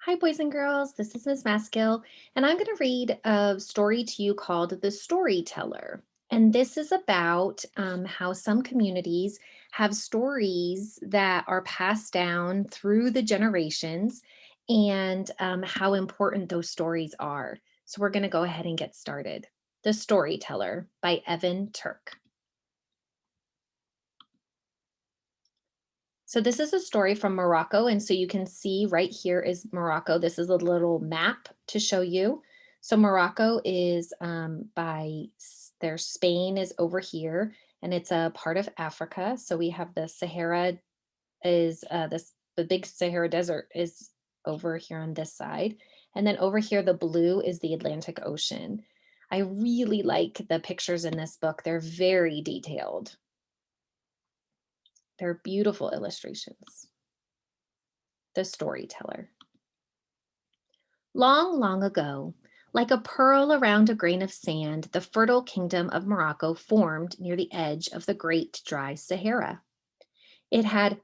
Hi, boys and girls. This is Miss Maskill, and I'm going to read a story to you called The Storyteller. And this is about how some communities have stories that are passed down through the generations and how important those stories are. So we're going to go ahead and get started. The Storyteller by Evan Turk. So this is a story from Morocco. And so you can see right here is Morocco. This is a little map to show you. So Morocco is their Spain is over here and it's a part of Africa. So we have the Sahara is the big Sahara Desert is over here on this side. And then over here, the blue is the Atlantic Ocean. I really like the pictures in this book. They're very detailed. They're beautiful illustrations. The Storyteller. Long, long ago, like a pearl around a grain of sand, the fertile kingdom of Morocco formed near the edge of the great dry Sahara. It had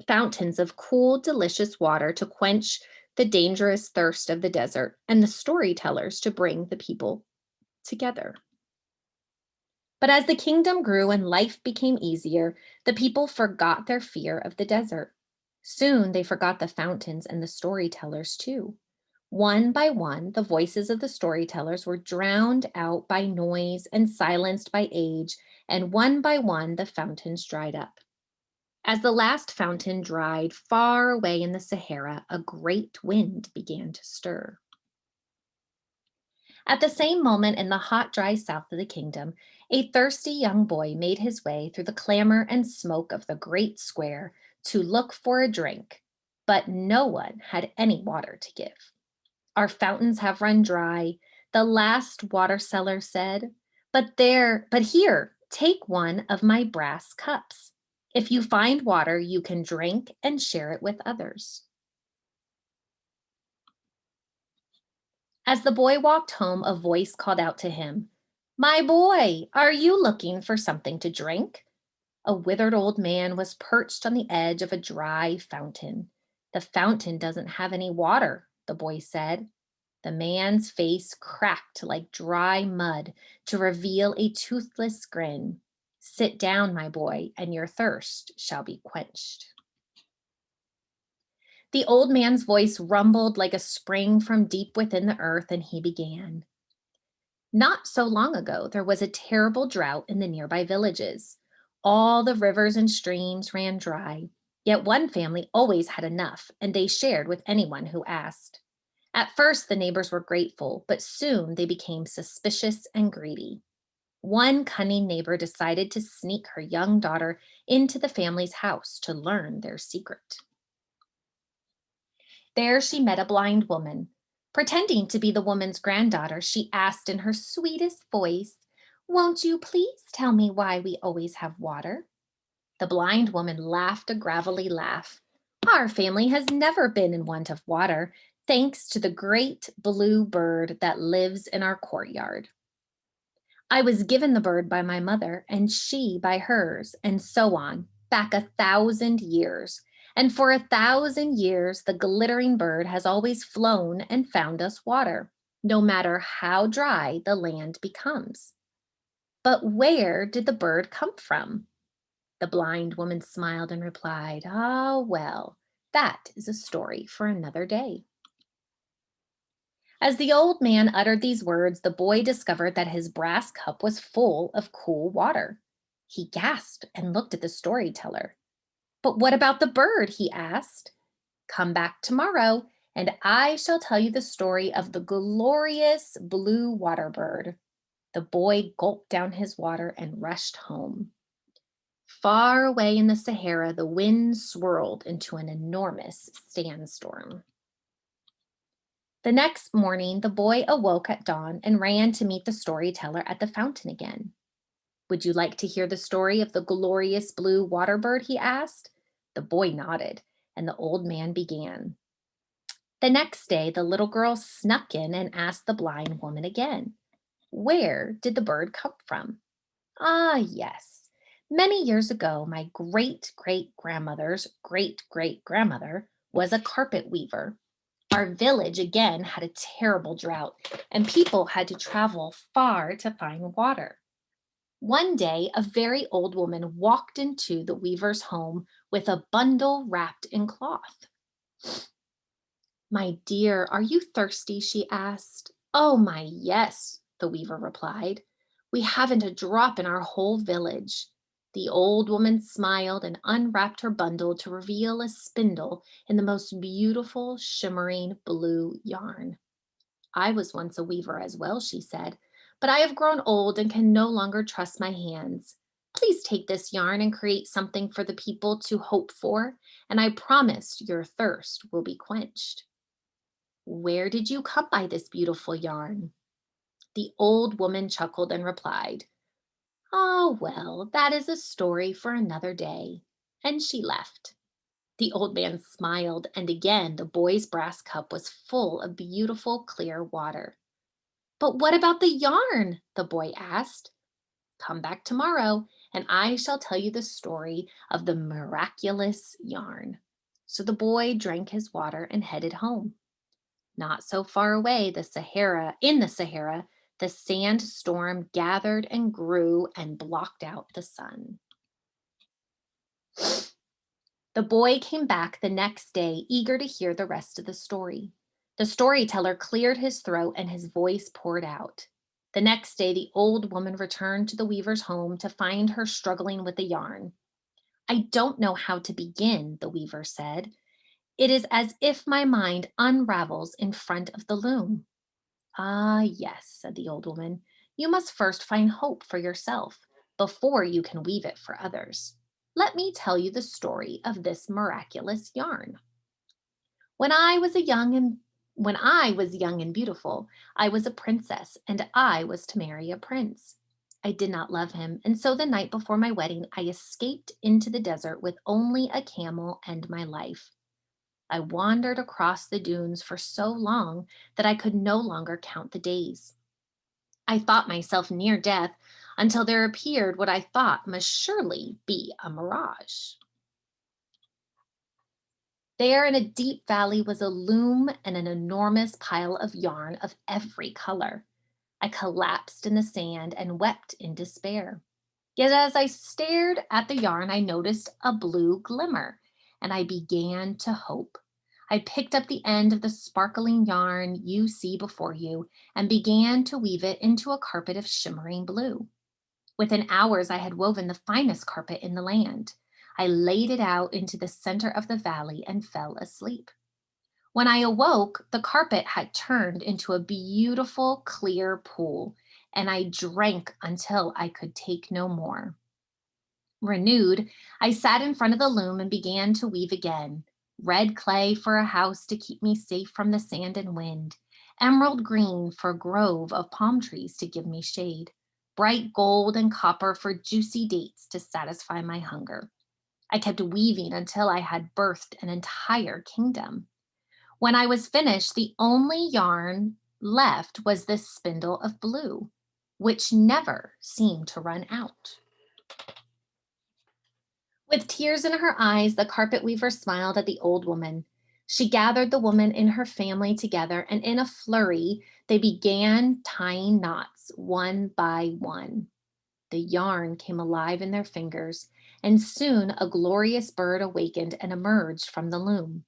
fountains of cool, delicious water to quench the dangerous thirst of the desert and the storytellers to bring the people together. But as the kingdom grew and life became easier, the people forgot their fear of the desert. Soon they forgot the fountains and the storytellers too. One by one, the voices of the storytellers were drowned out by noise and silenced by age, and one by one, the fountains dried up. As the last fountain dried far away in the Sahara, a great wind began to stir. At the same moment, in the hot, dry south of the kingdom, a thirsty young boy made his way through the clamor and smoke of the great square to look for a drink, but no one had any water to give. Our fountains have run dry, the last water seller said. But here, take one of my brass cups. If you find water, you can drink and share it with others. As the boy walked home, a voice called out to him, "My boy, are you looking for something to drink?" A withered old man was perched on the edge of a dry fountain. "The fountain doesn't have any water," the boy said. The man's face cracked like dry mud to reveal a toothless grin. "Sit down, my boy, and your thirst shall be quenched." The old man's voice rumbled like a spring from deep within the earth, and he began. Not so long ago, there was a terrible drought in the nearby villages. All the rivers and streams ran dry, yet one family always had enough, and they shared with anyone who asked. At first, the neighbors were grateful, but soon they became suspicious and greedy. One cunning neighbor decided to sneak her young daughter into the family's house to learn their secret. There she met a blind woman. Pretending to be the woman's granddaughter, she asked in her sweetest voice, "Won't you please tell me why we always have water?" The blind woman laughed a gravelly laugh. "Our family has never been in want of water, thanks to the great blue bird that lives in our courtyard. I was given the bird by my mother, and she by hers, and so on, back 1,000 years. And for 1,000 years, the glittering bird has always flown and found us water, no matter how dry the land becomes. But where did the bird come from?" The blind woman smiled and replied, "Ah, well, that is a story for another day." As the old man uttered these words, the boy discovered that his brass cup was full of cool water. He gasped and looked at the storyteller. "But what about the bird?" he asked. "Come back tomorrow, and I shall tell you the story of the glorious blue water bird." The boy gulped down his water and rushed home. Far away in the Sahara, the wind swirled into an enormous sandstorm. The next morning, the boy awoke at dawn and ran to meet the storyteller at the fountain again. "Would you like to hear the story of the glorious blue water bird?" he asked. The boy nodded, and the old man began. The next day, the little girl snuck in and asked the blind woman again, "Where did the bird come from?" "Ah, yes. Many years ago, my great great grandmother's great great grandmother was a carpet weaver. Our village again had a terrible drought, and people had to travel far to find water. One day, a very old woman walked into the weaver's home with a bundle wrapped in cloth. My dear, are you thirsty? She asked. Oh, my, yes, the weaver replied. We haven't a drop in our whole village. The old woman smiled and unwrapped her bundle to reveal a spindle in the most beautiful, shimmering blue yarn. I was once a weaver as well, she said, but I have grown old and can no longer trust my hands. Please take this yarn and create something for the people to hope for, and I promise your thirst will be quenched. Where did you come by this beautiful yarn? The old woman chuckled and replied, Oh, well, that is a story for another day. And she left. The old man smiled, and again the boy's brass cup was full of beautiful, clear water. But what about the yarn? The boy asked. Come back tomorrow, and I shall tell you the story of the miraculous yarn. So the boy drank his water and headed home. Not so far away, in the Sahara, the sandstorm gathered and grew and blocked out the sun. The boy came back the next day, eager to hear the rest of the story. The storyteller cleared his throat and his voice poured out. The next day, the old woman returned to the weaver's home to find her struggling with the yarn. I don't know how to begin, the weaver said. It is as if my mind unravels in front of the loom. Ah, yes, said the old woman. You must first find hope for yourself before you can weave it for others. Let me tell you the story of this miraculous yarn. When I was a young and when I was young and beautiful, I was a princess and I was to marry a prince. I did not love him, and so the night before my wedding, I escaped into the desert with only a camel and my life. I wandered across the dunes for so long that I could no longer count the days. I thought myself near death until there appeared what I thought must surely be a mirage. There in a deep valley was a loom and an enormous pile of yarn of every color. I collapsed in the sand and wept in despair. Yet as I stared at the yarn, I noticed a blue glimmer, and I began to hope. I picked up the end of the sparkling yarn you see before you and began to weave it into a carpet of shimmering blue. Within hours, I had woven the finest carpet in the land. I laid it out into the center of the valley and fell asleep. When I awoke, the carpet had turned into a beautiful, clear pool, and I drank until I could take no more. Renewed, I sat in front of the loom and began to weave again. Red clay for a house to keep me safe from the sand and wind. Emerald green for a grove of palm trees to give me shade. Bright gold and copper for juicy dates to satisfy my hunger. I kept weaving until I had birthed an entire kingdom. When I was finished, the only yarn left was this spindle of blue, which never seemed to run out. With tears in her eyes, the carpet weaver smiled at the old woman. She gathered the woman in her family together, and in a flurry, they began tying knots one by one. The yarn came alive in their fingers, and soon a glorious bird awakened and emerged from the loom.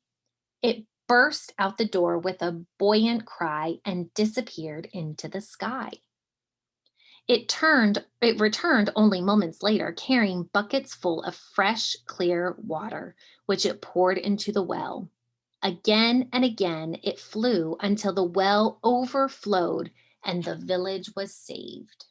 It burst out the door with a buoyant cry and disappeared into the sky. It returned only moments later, carrying buckets full of fresh, clear water, which it poured into the well. Again and again it flew until the well overflowed and the village was saved.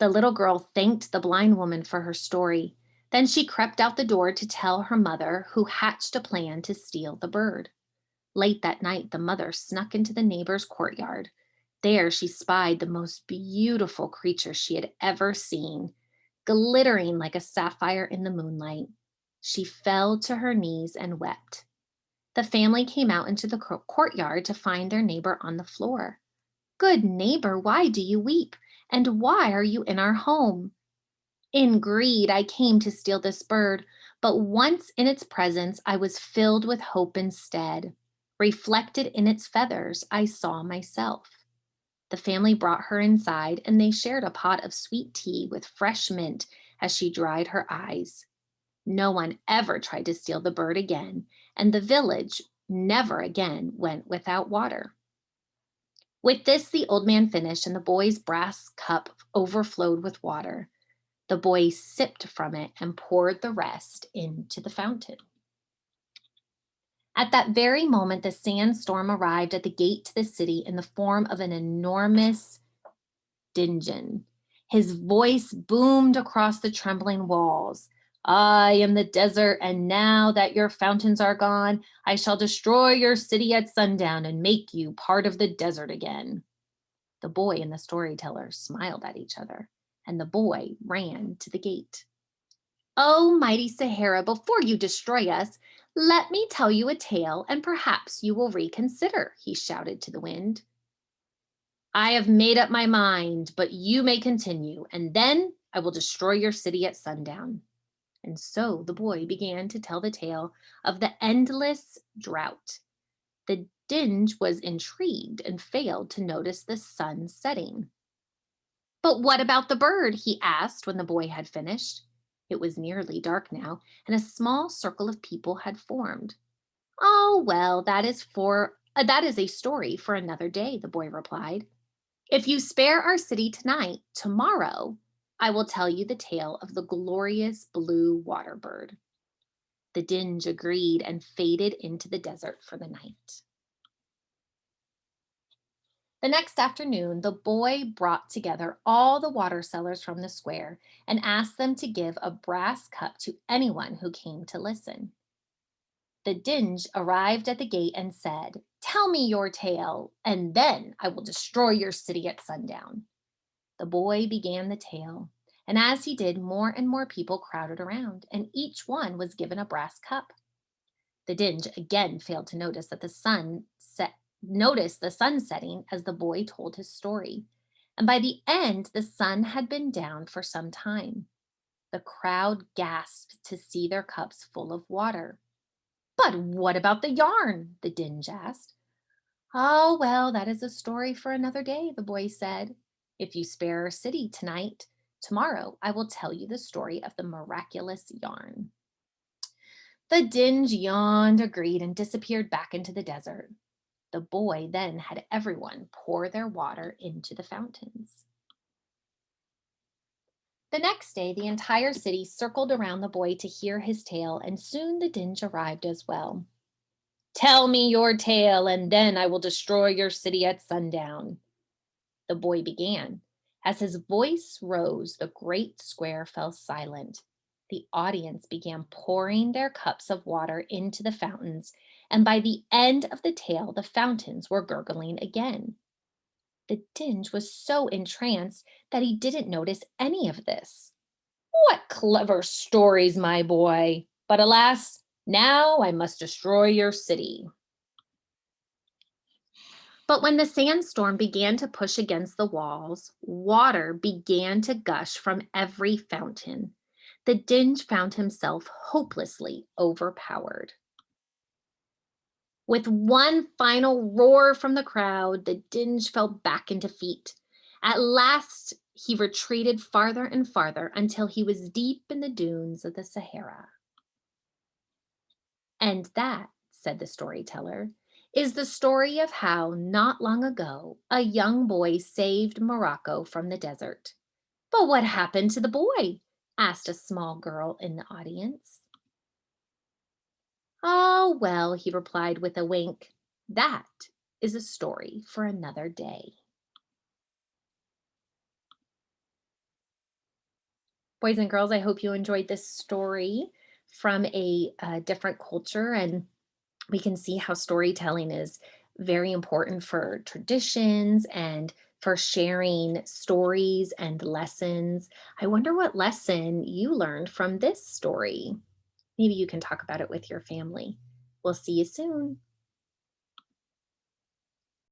The little girl thanked the blind woman for her story. Then she crept out the door to tell her mother, who hatched a plan to steal the bird. Late that night, the mother snuck into the neighbor's courtyard. There she spied the most beautiful creature she had ever seen, glittering like a sapphire in the moonlight. She fell to her knees and wept. The family came out into the courtyard to find their neighbor on the floor. Good neighbor, why do you weep? And why are you in our home? In greed, I came to steal this bird, But once in its presence, I was filled with hope instead. Reflected in its feathers, I saw myself. The family brought her inside, and they shared a pot of sweet tea with fresh mint as she dried her eyes. No one ever tried to steal the bird again, and the village never again went without water. With this, the old man finished, and the boy's brass cup overflowed with water. The boy sipped from it and poured the rest into the fountain. At that very moment, the sandstorm arrived at the gate to the city in the form of an enormous Dinjan. His voice boomed across the trembling walls. I am the desert, and now that your fountains are gone, I shall destroy your city at sundown and make you part of the desert again. The boy and the storyteller smiled at each other, and the boy ran to the gate. Oh, mighty Sahara, before you destroy us, let me tell you a tale, and perhaps you will reconsider, he shouted to the wind. I have made up my mind, but you may continue, and then I will destroy your city at sundown. And so the boy began to tell the tale of the endless drought. The Dinge was intrigued and failed to notice the sun setting. But what about the bird? He asked when the boy had finished. It was nearly dark now, and a small circle of people had formed. Oh, well, that is a story for another day, the boy replied. If you spare our city tonight, tomorrow I will tell you the tale of the glorious blue water bird. The Dinge agreed and faded into the desert for the night. The next afternoon, the boy brought together all the water sellers from the square and asked them to give a brass cup to anyone who came to listen. The Dinge arrived at the gate and said, Tell me your tale, and then I will destroy your city at sundown. The boy began the tale, and as he did, more and more people crowded around, and each one was given a brass cup. The Dinge again failed to notice the sun setting as the boy told his story. And by the end, the sun had been down for some time. The crowd gasped to see their cups full of water. But what about the yarn? The Dinge asked. Oh, well, that is a story for another day, the boy said. If you spare our city tonight, tomorrow I will tell you the story of the miraculous yarn. The Dinge yawned, agreed, and disappeared back into the desert. The boy then had everyone pour their water into the fountains. The next day, the entire city circled around the boy to hear his tale, and soon the Dinge arrived as well. Tell me your tale, and then I will destroy your city at sundown. The boy began. As his voice rose, the great square fell silent. The audience began pouring their cups of water into the fountains, and by the end of the tale, the fountains were gurgling again. The Dinge was so entranced that he didn't notice any of this. What clever stories, my boy! But alas, now I must destroy your city. But when the sandstorm began to push against the walls, water began to gush from every fountain. The Dinge found himself hopelessly overpowered. With one final roar from the crowd, the Dinge fell back in defeat. At last, he retreated farther and farther until he was deep in the dunes of the Sahara. And that, said the storyteller, is the story of how, not long ago, a young boy saved Morocco from the desert. But what happened to the boy? Asked a small girl in the audience. Oh, well, he replied with a wink. That is a story for another day. Boys and girls, I hope you enjoyed this story from a different culture, and we can see how storytelling is very important for traditions and for sharing stories and lessons. I wonder what lesson you learned from this story. Maybe you can talk about it with your family. We'll see you soon.